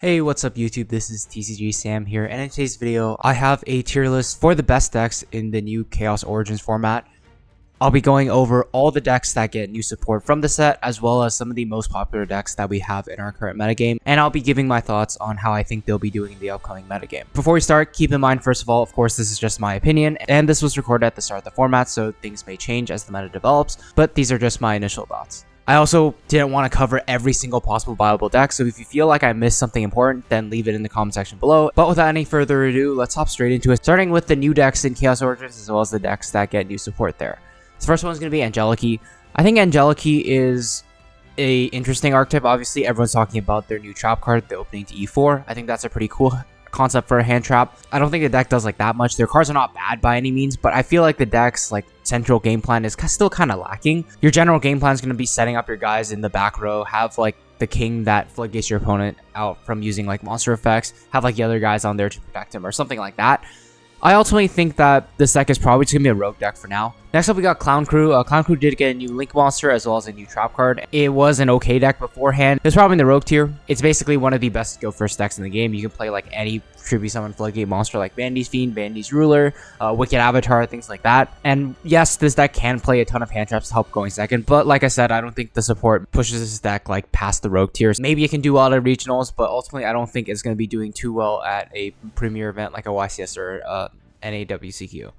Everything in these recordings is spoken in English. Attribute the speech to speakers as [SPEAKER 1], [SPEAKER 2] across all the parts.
[SPEAKER 1] Hey, what's up YouTube? This is tcgsam here, and in today's video, I have a tier list for the best decks in the new Chaos Origins format. I'll be going over all the decks that get new support from the set, as well as some of the most popular decks that we have in our current metagame, and I'll be giving my thoughts on how I think they'll be doing in the upcoming metagame. Before we start, keep in mind, first of all, of course, this is just my opinion, and this was recorded at the start of the format, so things may change as the meta develops, but these are just my initial thoughts. I also didn't want to cover every single possible viable deck, so if you feel like I missed something important, then leave it in the comment section below. But without any further ado, let's hop straight into it, starting with the new decks in Chaos Origins, as well as the decks that get new support there. The first one is going to be Angelechy. I think Angelechy is a interesting archetype. Obviously, everyone's talking about their new trap card, the opening to E4. I think that's a pretty cool concept for a hand trap. I don't think the deck does like that much. Their cards are not bad by any means, but I feel like the deck's like central game plan is still kind of lacking. Your general game plan is going to be setting up your guys in the back row, have like the king that floodgates your opponent out from using like monster effects, have like the other guys on there to protect him or something like that. I ultimately think that this deck is probably just going to be a rogue deck for now. Next up, we got Clown Crew. Clown Crew did get a new Link monster as well as a new trap card. It was an okay deck beforehand. It's probably in the rogue tier. It's basically one of the best go first decks in the game. You can play like any tribute summon floodgate monster like Vandy's Fiend, Vandy's Ruler, Wicked Avatar, things like that. And yes, this deck can play a ton of hand traps to help going second, but like I said, I don't think the support pushes this deck like past the rogue tiers. Maybe it can do well at regionals, but ultimately I don't think it's going to be doing too well at a premier event like a YCS or NAWCQ.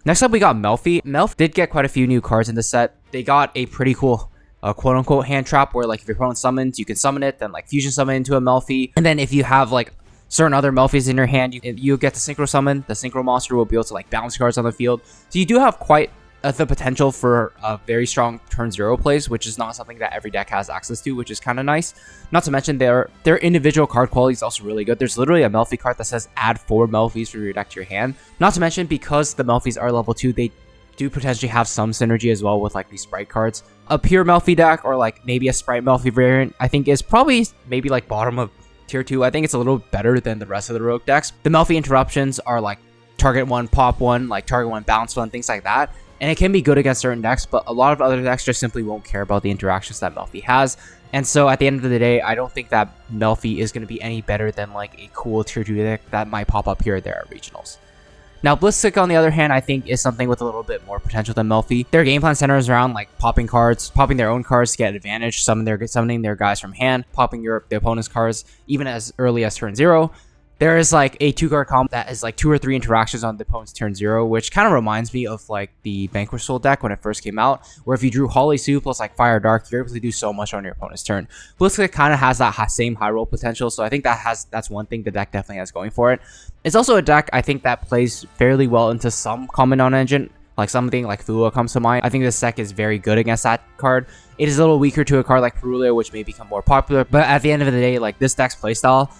[SPEAKER 1] Next up, we got Melfi. Melf did get quite a few new cards in the set. They got a pretty cool quote-unquote hand trap where like if your opponent summons, you can summon it, then like fusion summon into a Melfi. And then if you have like certain other Melfis in your hand, you get the synchro summon. The synchro monster will be able to like bounce cards on the field. So you do have quite the potential for a very strong turn 0 plays, which is not something that every deck has access to, which is kind of nice. Not to mention their individual card quality is also really good. There's literally a Melfi card that says add 4 Melfis from your deck to your hand. Not to mention, because the Melfis are level 2, they do potentially have some synergy as well with like these sprite cards. A pure Melfi deck or like maybe a sprite Melfi variant, I think is probably maybe like bottom of tier 2. I think it's a little better than the rest of the rogue decks. The Melfi interruptions are like target 1, pop 1, like target 1, bounce 1, things like that. And it can be good against certain decks, but a lot of other decks just simply won't care about the interactions that Melfi has. And so at the end of the day, I don't think that Melfi is going to be any better than like a cool tier 2 deck that might pop up here or there at regionals. Now, Blitzstick, on the other hand, I think is something with a little bit more potential than Melfi. Their game plan centers around like popping cards, popping their own cards to get advantage, summoning their guys from hand, popping the opponent's cards even as early as turn 0. There is like a 2-card combo that is like 2 or 3 interactions on the opponent's turn 0, which kind of reminds me of like the Vanquish Soul deck when it first came out, where if you drew Holly Sue plus like Fire Dark, you're able to do so much on your opponent's turn. Blitzstick kind of has that same high roll potential, so I think that's one thing the deck definitely has going for it. It's also a deck I think that plays fairly well into some common non-engine, like something like Fua comes to mind. I think this deck is very good against that card. It is a little weaker to a card like Perulio, which may become more popular, but at the end of the day, like this deck's playstyle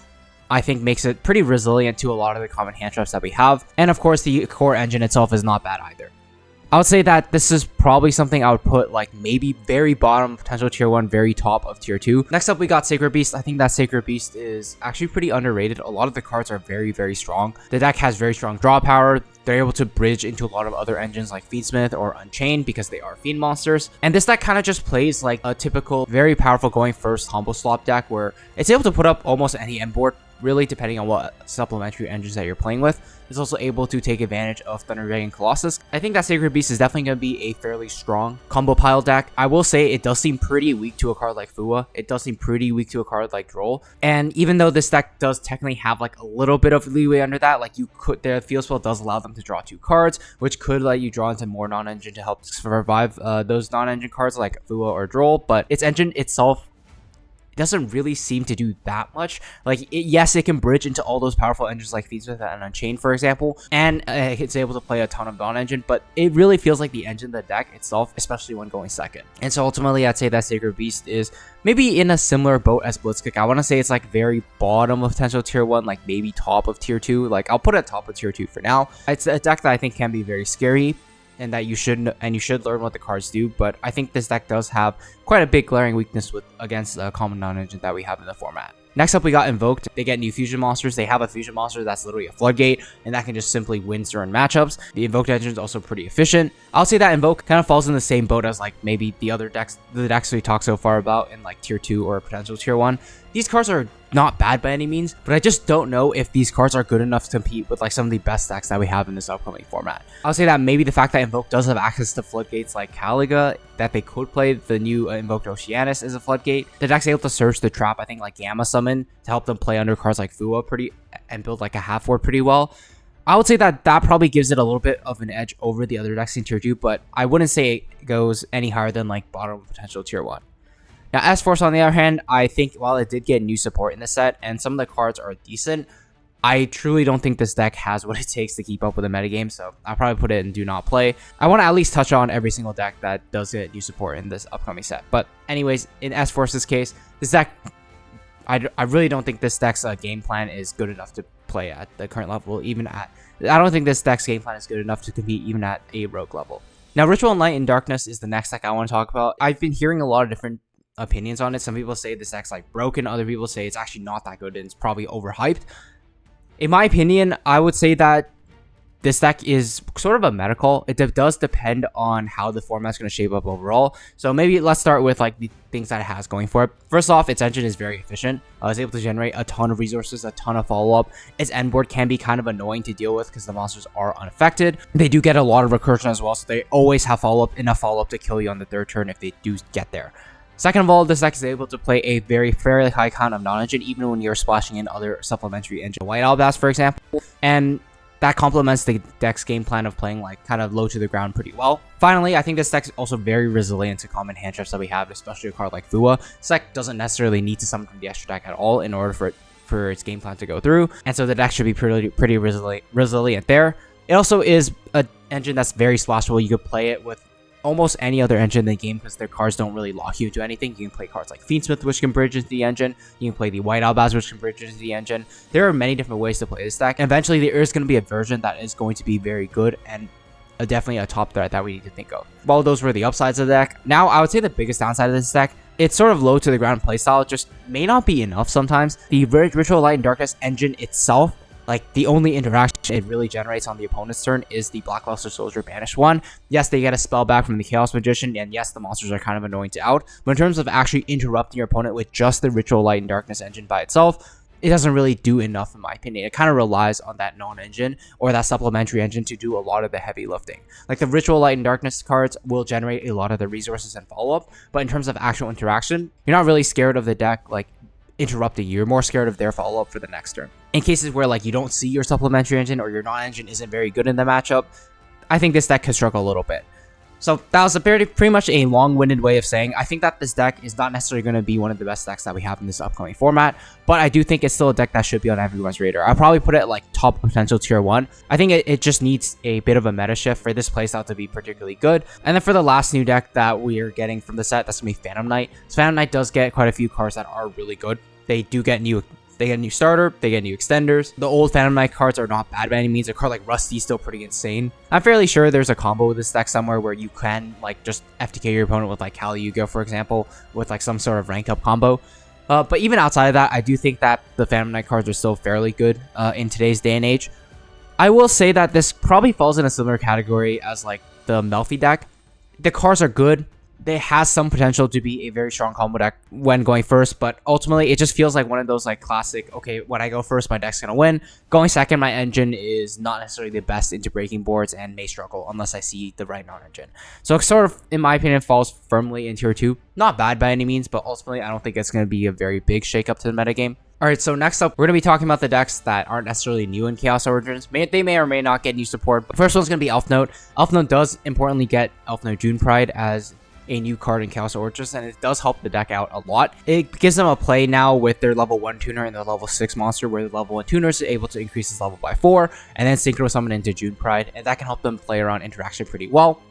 [SPEAKER 1] I think makes it pretty resilient to a lot of the common hand traps that we have. And of course, the core engine itself is not bad either. I would say that this is probably something I would put like maybe very bottom, potential tier 1, very top of tier 2. Next up, we got Sacred Beast. I think that Sacred Beast is actually pretty underrated. A lot of the cards are very, very strong. The deck has very strong draw power. They're able to bridge into a lot of other engines like Fiendsmith or Unchained because they are Fiend monsters. And this deck kind of just plays like a typical, very powerful going first combo slop deck where it's able to put up almost any end board, really, depending on what supplementary engines that you're playing with. It's also able to take advantage of Thunder Dragon Colossus. I think that Sacred Beast is definitely going to be a fairly strong combo pile deck. I will say it does seem pretty weak to a card like Fua. It does seem pretty weak to a card like Droll. And even though this deck does technically have like a little bit of leeway under that, like the Field Spell does allow them to draw 2 cards, which could let you draw into more non-engine to help survive those non-engine cards like Fua or Droll. But its engine itself, it doesn't really seem to do that much. Like, yes, it can bridge into all those powerful engines like Fiendsmith and Unchained, for example, and it's able to play a ton of non-engine, but it really feels like the engine of the deck itself, especially when going second. And so ultimately, I'd say that Sacred Beast is maybe in a similar boat as Blitzkick. I want to say it's like very bottom of potential tier 1, like maybe top of tier 2. Like, I'll put it top of tier 2 for now. It's a deck that I think can be very scary, and that you should learn what the cards do. But I think this deck does have quite a big glaring weakness against the common non-engine that we have in the format. Next up, we got Invoked. They get new fusion monsters. They have a fusion monster that's literally a floodgate, and that can just simply win certain matchups. The Invoked engine is also pretty efficient. I'll say that Invoke kind of falls in the same boat as like maybe the other decks, the decks we talked so far about in like tier 2 or potential tier 1. These cards are not bad by any means, but I just don't know if these cards are good enough to compete with like some of the best decks that we have in this upcoming format. I'll say that maybe the fact that Invoke does have access to floodgates like Caliga, that they could play the new Invoked Oceanus as a floodgate. The deck's able to search the trap, I think, like Gamma Summon to help them play under cards like Fua and build like a half ward pretty well. I would say that probably gives it a little bit of an edge over the other decks in tier 2, but I wouldn't say it goes any higher than like bottom potential tier 1. Now, S-Force, on the other hand, I think while it did get new support in the set and some of the cards are decent, I truly don't think this deck has what it takes to keep up with the metagame, so I'll probably put it in do not play. I want to at least touch on every single deck that does get new support in this upcoming set. But anyways, in S-Force's case, this deck, I really don't think this deck's game plan is good enough to play at the current level, I don't think this deck's game plan is good enough to compete even at a rogue level. Now, Ritual Light and Darkness is the next deck I want to talk about. I've been hearing a lot of different opinions on it. Some people say this deck's like broken, other people say it's actually not that good and it's probably overhyped. In my opinion, I would say that this deck is sort of a meta call. It does depend on how the format's going to shape up overall. So maybe let's start with like the things that it has going for it. First off, its engine is very efficient. It's able to generate a ton of resources, a ton of follow-up. Its end board can be kind of annoying to deal with because the monsters are unaffected. They do get a lot of recursion as well, so they always have enough follow-up to kill you on the third turn if they do get there. Second of all, this deck is able to play a fairly high count of non-engine, even when you're splashing in other supplementary engine. White Albas, for example, and that complements the deck's game plan of playing like kind of low to the ground pretty well. Finally, I think this deck is also very resilient to common hand traps that we have, especially a card like Fua. This deck doesn't necessarily need to summon from the extra deck at all in order for its game plan to go through, and so the deck should be pretty resilient there. It also is an engine that's very splashable. You could play it with almost any other engine in the game because their cards don't really lock you into anything. You can play cards like Fiendsmith, which can bridge into the engine. You can play the White Albaz, which can bridge into the engine. There are many different ways to play this deck. And eventually, there is going to be a version that is going to be very good and definitely a top threat that we need to think of. Well, those were the upsides of the deck. Now, I would say the biggest downside of this deck, it's sort of low to the ground playstyle. It just may not be enough sometimes. The Ritual Light and Darkness engine itself, like the only interaction it really generates on the opponent's turn is the Blackluster Soldier Banished one. Yes, they get a spell back from the Chaos Magician, and yes, the monsters are kind of annoying to out. But in terms of actually interrupting your opponent with just the Ritual Light and Darkness engine by itself, it doesn't really do enough in my opinion. It kind of relies on that non-engine or that supplementary engine to do a lot of the heavy lifting. Like the Ritual Light and Darkness cards will generate a lot of the resources and follow-up, but in terms of actual interaction, you're not really scared of the deck like interrupting you. You're more scared of their follow-up for the next turn. In cases where like you don't see your supplementary engine or your non-engine isn't very good in the matchup, I think this deck could struggle a little bit. So that was pretty much a long-winded way of saying I think that this deck is not necessarily going to be one of the best decks that we have in this upcoming format, but I do think it's still a deck that should be on everyone's radar. I'll probably put it like top potential tier 1. I think it just needs a bit of a meta shift for this playstyle to be particularly good. And then for the last new deck that we are getting from the set, that's going to be Phantom Knight. So Phantom Knight does get quite a few cards that are really good. They do get new starter, they get new extenders. The old Phantom Knight cards are not bad by any means. A card like Rusty is still pretty insane. I'm fairly sure there's a combo with this deck somewhere where you can like just FTK your opponent with like Kali Yu-Gi-Oh, for example, with like some sort of rank up combo. But even outside of that, I do think that the Phantom Knight cards are still fairly good in today's day and age. I will say that this probably falls in a similar category as like the Melfi deck. The cards are good. They has some potential to be a very strong combo deck when going first, but ultimately it just feels like one of those like classic, okay, when I go first, my deck's gonna win. Going second, my engine is not necessarily the best into breaking boards and may struggle unless I see the right non-engine. So it sort of, in my opinion, falls firmly in tier 2. Not bad by any means, but ultimately I don't think it's gonna be a very big shakeup to the metagame. Alright, so next up, we're going to be talking about the decks that aren't necessarily new in Chaos Origins. They may or may not get new support, but first one's going to be Elfnote. Elfnote does importantly get Elfnote June Pride as a new card in Chaos Origins, and it does help the deck out a lot. It gives them a play now with their level 1 tuner and their level 6 monster, where the level 1 tuner is able to increase his level by 4, and then synchro summon into June Pride, and that can help them play around interaction pretty well.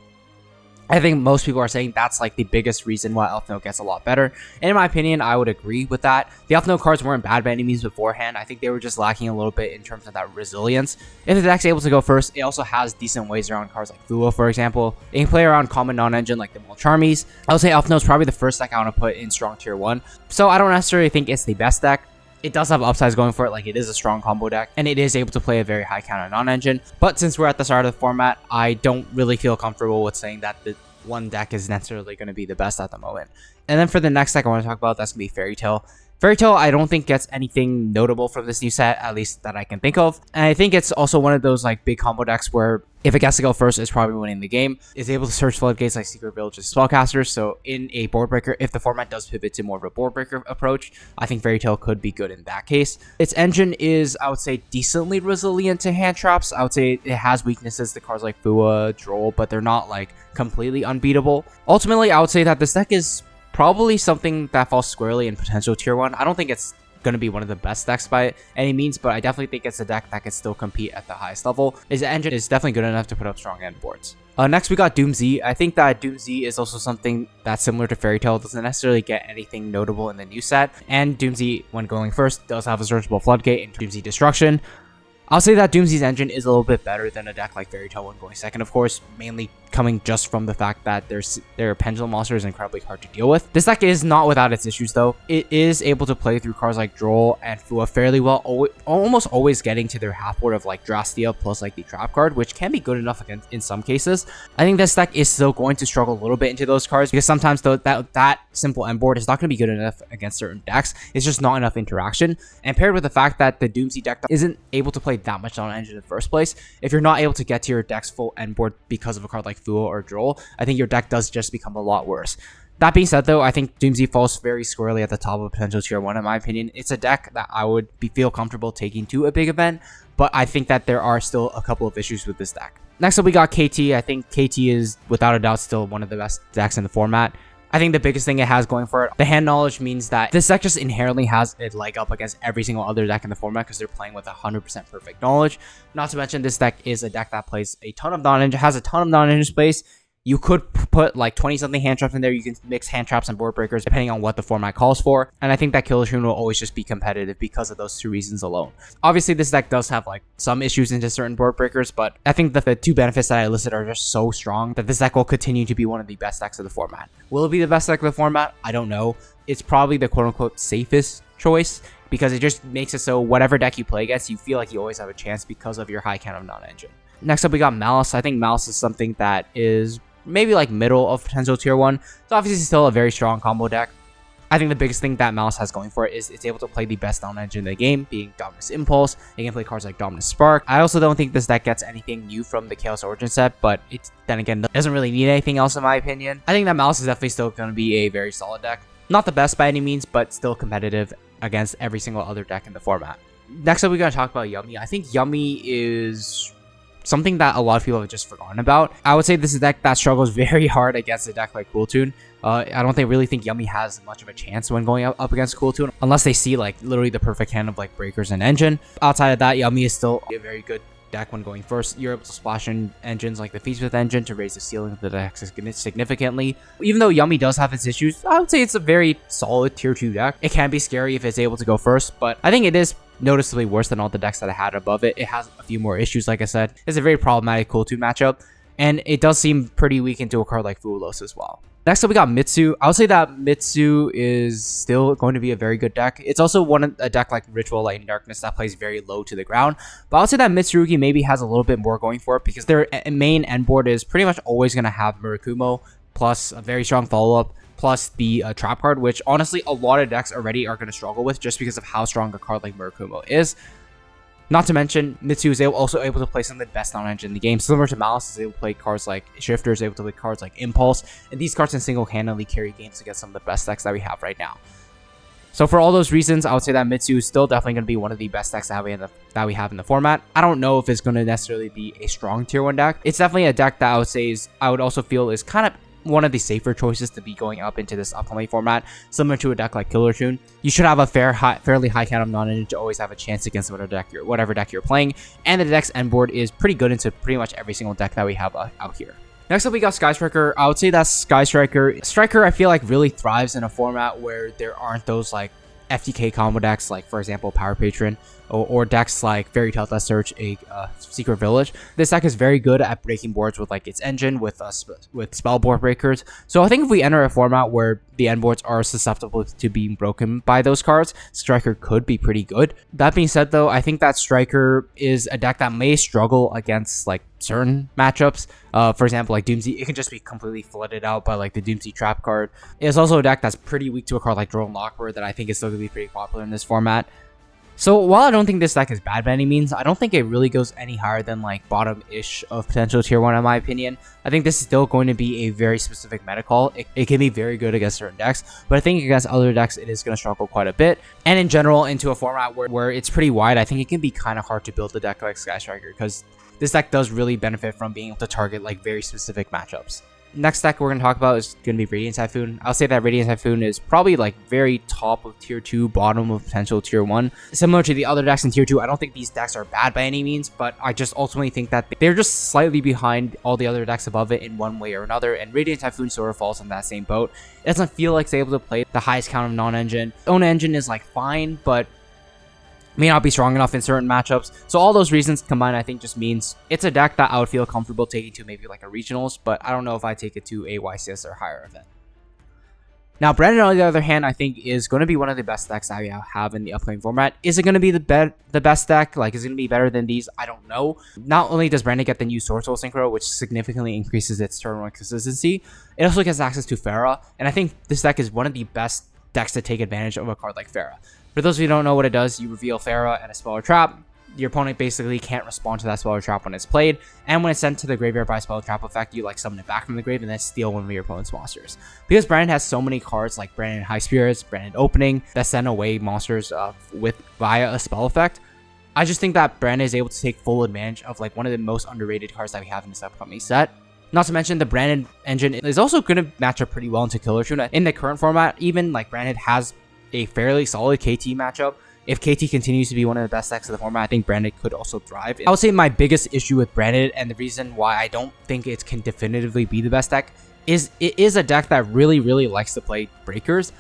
[SPEAKER 1] I think most people are saying that's like the biggest reason why Elfnote gets a lot better. And in my opinion, I would agree with that. The Elfnote cards weren't bad by any means beforehand. I think they were just lacking a little bit in terms of that resilience. If the deck's able to go first, it also has decent ways around cards like Fua, for example. It can play around common non-engine like the Molcharmies. I would say Elfnote's probably the first deck I want to put in strong tier 1. So I don't necessarily think it's the best deck. It does have upsides going for it, like it is a strong combo deck, and it is able to play a very high count on non-engine. But since we're at the start of the format, I don't really feel comfortable with saying that the one deck is necessarily going to be the best at the moment. And then for the next deck I want to talk about, that's going to be Fairy Tail. Fairy Tale, I don't think gets anything notable from this new set, at least that I can think of. And I think it's also one of those like big combo decks where if it gets to go first, it's probably winning the game. It's able to search floodgates like Secret Village's Spellcasters. So in a board breaker, if the format does pivot to more of a board breaker approach, I think Fairy Tale could be good in that case. Its engine is, I would say, decently resilient to hand traps. I would say it has weaknesses to cards like Fua, Droll, but they're not like completely unbeatable. Ultimately, I would say that this deck is probably something that falls squarely in potential tier 1. I don't think it's going to be one of the best decks by any means, but I definitely think it's a deck that can still compete at the highest level. Its engine is definitely good enough to put up strong end boards. Next, we got Doom Z. I think that Doom Z is also something that's similar to Fairy Tale. It doesn't necessarily get anything notable in the new set. And Doom Z, when going first, does have a searchable floodgate and Doom Z Destruction. I'll say that Doom Z's engine is a little bit better than a deck like Fairy Tale when going second, of course, mainly coming just from the fact that their Pendulum Monster is incredibly hard to deal with. This deck is not without its issues, though. It is able to play through cards like Droll and Fua fairly well, almost always getting to their half board of like Drastia plus like the Trap card, which can be good enough against in some cases. I think this deck is still going to struggle a little bit into those cards because sometimes that simple end board is not going to be good enough against certain decks. It's just not enough interaction. And paired with the fact that the Doom Z deck isn't able to play that much on engine in the first place, if you're not able to get to your deck's full end board because of a card like Fua or Droll, I think your deck does just become a lot worse. That being said, though, I think Doom Z falls very squarely at the top of potential tier 1 in my opinion. It's a deck that I would feel comfortable taking to a big event, but I think that there are still a couple of issues with this deck. Next up, we got KT. I think KT is without a doubt still one of the best decks in the format. I think the biggest thing it has going for it, the hand knowledge means that this deck just inherently has a leg up against every single other deck in the format because they're playing with 100% perfect knowledge. Not to mention, this deck is a deck that plays a ton of non-engine, has a ton of non-engine space. You could put like 20-something hand traps in there. You can mix hand traps and board breakers depending on what the format calls for. And I think that Killer Tune will always just be competitive because of those two reasons alone. Obviously, this deck does have like some issues into certain board breakers, but I think that the two benefits that I listed are just so strong that this deck will continue to be one of the best decks of the format. Will it be the best deck of the format? I don't know. It's probably the quote-unquote safest choice because it just makes it so whatever deck you play against, you feel like you always have a chance because of your high count of non-engine. Next up, we got Malice. I think Malice is something that is maybe like middle of potential tier 1. It's obviously still a very strong combo deck. I think the biggest thing that Malice has going for it is it's able to play the best non-engine in the game, being Dominus Impulse. It can play cards like Dominus Spark. I also don't think this deck gets anything new from the Chaos Origin set, but it then again doesn't really need anything else in my opinion. I think that Malice is definitely still going to be a very solid deck. Not the best by any means, but still competitive against every single other deck in the format. Next up, we're going to talk about Yummy. I think Yummy is something that a lot of people have just forgotten about. I would say this is a deck that struggles very hard against a deck like Cool Tune. I don't really think Yummy has much of a chance when going up against Cool Tune, unless they see like literally the perfect hand of like breakers and engine. Outside of that, Yummy is still a very good deck when going first. You're able to splash in engines like the Feast engine to raise the ceiling of the deck significantly. Even though Yummy does have its issues, I would say it's a very solid tier 2 deck. It can be scary if it's able to go first, but I think it is noticeably worse than all the decks that I had above it. It has a few more issues, like I said. It's a very problematic Cool 2 matchup, and it does seem pretty weak into a card like Fulos as well. Next up, we got Mitsu. I would say that Mitsu is still going to be a very good deck. It's also a deck like Ritual Light and Darkness that plays very low to the ground. But I would say that Mitsurugi maybe has a little bit more going for it because their main end board is pretty much always going to have Murakumo plus a very strong follow-up plus the Trap card, which honestly a lot of decks already are going to struggle with just because of how strong a card like Murakumo is. Not to mention, Mitsu is also able to play some of the best non-engine in the game. Similar to Malice, is able to play cards like Shifter, is able to play cards like Impulse, and these cards can single-handedly carry games against some of the best decks that we have right now. So for all those reasons, I would say that Mitsu is still definitely going to be one of the best decks that we have in the format. I don't know if it's going to necessarily be a strong tier 1 deck. It's definitely a deck that I would also feel is kind of one of the safer choices to be going up into this upcoming format, similar to a deck like Killer Tune. You should have a fairly high count of non-engine to always have a chance against whatever deck you're playing, and the deck's end board is pretty good into pretty much every single deck that we have out here. Next up, we got Sky Striker. I would say that Striker, I feel like really thrives in a format where there aren't those like FTK combo decks, like for example Power Patron, or decks like Fairy Tale Death Search, Secret Village. This deck is very good at breaking boards with like its engine, with spell board breakers. So I think if we enter a format where the end boards are susceptible to being broken by those cards, Striker could be pretty good. That being said though, I think that Striker is a deck that may struggle against like certain matchups. For example, like Doomsday, it can just be completely flooded out by like the Doomsday trap card. It's also a deck that's pretty weak to a card like Drone Lockbird that I think is still going to be pretty popular in this format. So while I don't think this deck is bad by any means, I don't think it really goes any higher than like bottom-ish of potential tier 1 in my opinion. I think this is still going to be a very specific meta call. It can be very good against certain decks, but I think against other decks it is going to struggle quite a bit. And in general, into a format where it's pretty wide, I think it can be kind of hard to build a deck like Sky Striker because this deck does really benefit from being able to target like very specific matchups. Next deck we're going to talk about is going to be Radiant Typhoon. I'll say that Radiant Typhoon is probably like very top of tier 2, bottom of potential tier 1. Similar to the other decks in tier 2, I don't think these decks are bad by any means, but I just ultimately think that they're just slightly behind all the other decks above it in one way or another, and Radiant Typhoon sort of falls in that same boat. It doesn't feel like it's able to play the highest count of non-engine. Own engine is like fine, but may not be strong enough in certain matchups. So all those reasons combined, I think just means it's a deck that I would feel comfortable taking to maybe like a regionals, but I don't know if I take it to a YCS or higher event. Now, Brandon, on the other hand, I think is going to be one of the best decks I have in the upcoming format. Is it going to be the best deck? Like, is it going to be better than these? I don't know. Not only does Brandon get the new Sword Soul Synchro, which significantly increases its turn 1 consistency, it also gets access to Pharah, and I think this deck is one of the best decks to take advantage of a card like Pharah. For those of you who don't know what it does, you reveal Pharah and a spell or trap. Your opponent basically can't respond to that spell or trap when it's played, and when it's sent to the graveyard by spell or trap effect, you like summon it back from the grave and then steal one of your opponent's monsters. Because Brandon has so many cards like Brandon High Spirits, Brandon Opening, that send away monsters via a spell effect, I just think that Brandon is able to take full advantage of like one of the most underrated cards that we have in this upcoming set. Not to mention the Brandon engine is also going to match up pretty well into Killer Tune. In the current format, even like Brandon has a fairly solid KT matchup. If KT continues to be one of the best decks of the format, I think Brandon could also thrive. I would say my biggest issue with Brandon, and the reason why I don't think it can definitively be the best deck, is it is a deck that really likes to play breakers,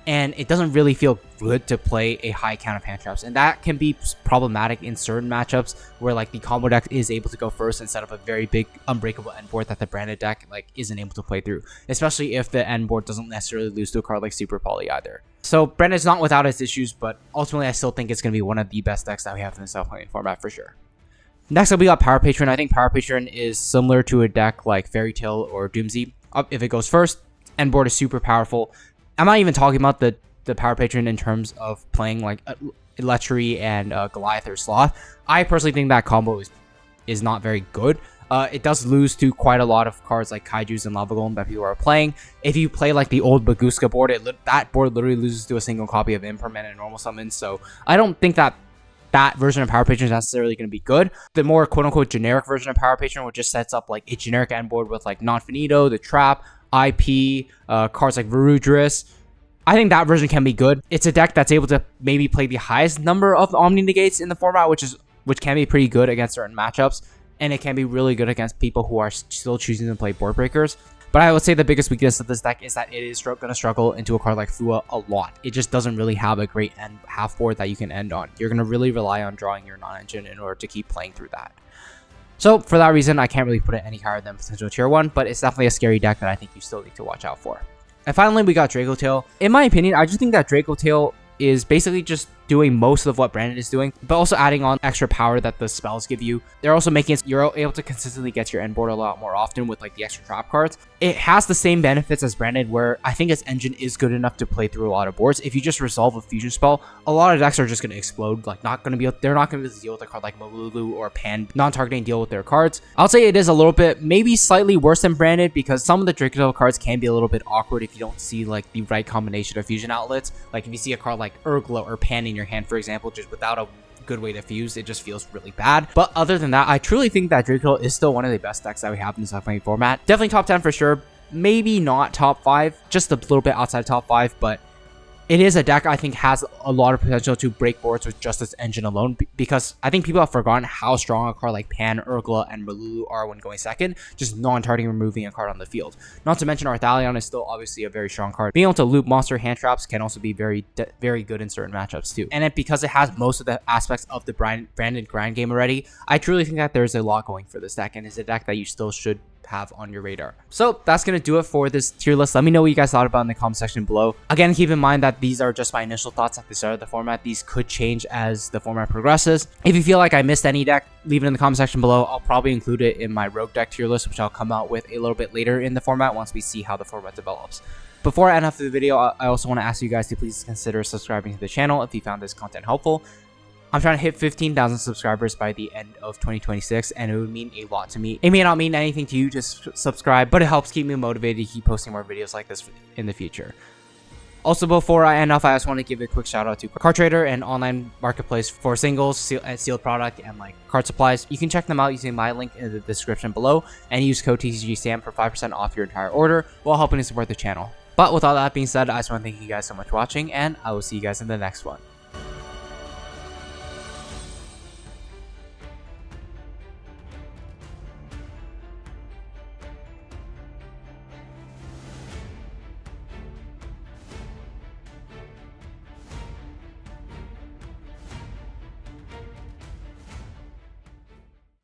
[SPEAKER 1] and it doesn't really feel good to play a high count of hand traps, and that can be problematic in certain matchups where like the combo deck is able to go first and set up a very big unbreakable end board that the Branded deck like isn't able to play through, especially if the end board doesn't necessarily lose to a card like Super Poly either. So Brandon's not without its issues, but ultimately I still think it's going to be one of the best decks that we have in this upcoming format for sure. Next up, we got Power Patron. I think Power Patron is similar to a deck like Fairy Tail or Doomsday. If it goes first, end board is super powerful. I'm not even talking about the Power Patron in terms of playing like Lechery and Goliath or Sloth. I personally think that combo is not very good. It does lose to quite a lot of cards like Kaijus and Lava Golem that people are playing. If you play like the old Baguska board, that board literally loses to a single copy of Impermanent and Normal Summon. So I don't think that version of Power Patron is necessarily going to be good. The more quote-unquote generic version of Power Patron, which just sets up like a generic end board with like Non-Finito, the Trap, IP, cards like Varudris, I think that version can be good. It's a deck that's able to maybe play the highest number of Omni Negates in the format, which can be pretty good against certain matchups, and it can be really good against people who are still choosing to play board breakers. But I would say the biggest weakness of this deck is that it is going to struggle into a card like Fua a lot. It just doesn't really have a great end half board that you can end on. You're going to really rely on drawing your non-engine in order to keep playing through that. So for that reason, I can't really put it any higher than potential tier 1, but it's definitely a scary deck that I think you still need to watch out for. And finally, we got Draco Tail. In my opinion, I just think that Draco Tail is basically just doing most of what Brandon is doing, but also adding on extra power that the spells give you. They're also making it so you're able to consistently get your end board a lot more often with like the extra trap cards. It has the same benefits as Brandon, where I think its engine is good enough to play through a lot of boards. If you just resolve a fusion spell, a lot of decks are just going to explode. Like they're not going to be able to deal with a card like Malulu or Pan, non-targeting deal with their cards. I'll say it is a little bit, maybe slightly worse than Brandon, because some of the Draco Tail cards can be a little bit awkward if you don't see like the right combination of fusion outlets. Like if you see a card like Urgla or Pan in your hand, for example, just without a good way to fuse, it just feels really bad. But other than that, I truly think that Draco is still one of the best decks that we have in this upcoming format. Definitely top 10 for sure. Maybe not top 5, just a little bit outside top 5, but it is a deck I think has a lot of potential to break boards with just its engine alone, because I think people have forgotten how strong a card like Pan, Urgla, and Malulu are when going second, just non-targeting removing a card on the field. Not to mention Arthalion is still obviously a very strong card. Being able to loop monster hand traps can also be very good in certain matchups too. And because it has most of the aspects of the Branded grind game already, I truly think that there's a lot going for this deck, and it's a deck that you still should have on your radar. So that's going to do it for this tier list. Let me know what you guys thought about in the comment section below. Again, keep in mind that these are just my initial thoughts at the start of the format. These could change as the format progresses. If you feel like I missed any deck, leave it in the comment section below. I'll probably include it in my rogue deck tier list, which I'll come out with a little bit later in the format once we see how the format develops. Before I end off the video, I also want to ask you guys to please consider subscribing to the channel if you found this content helpful. I'm trying to hit 15,000 subscribers by the end of 2026, and it would mean a lot to me. It may not mean anything to you, just subscribe, but it helps keep me motivated to keep posting more videos like this in the future. Also, before I end off, I just want to give a quick shout out to Card Trader, an online marketplace for singles, sealed product, and like card supplies. You can check them out using my link in the description below, and use code tcgsam for 5% off your entire order while helping to support the channel. But with all that being said, I just want to thank you guys so much for watching, and I will see you guys in the next one.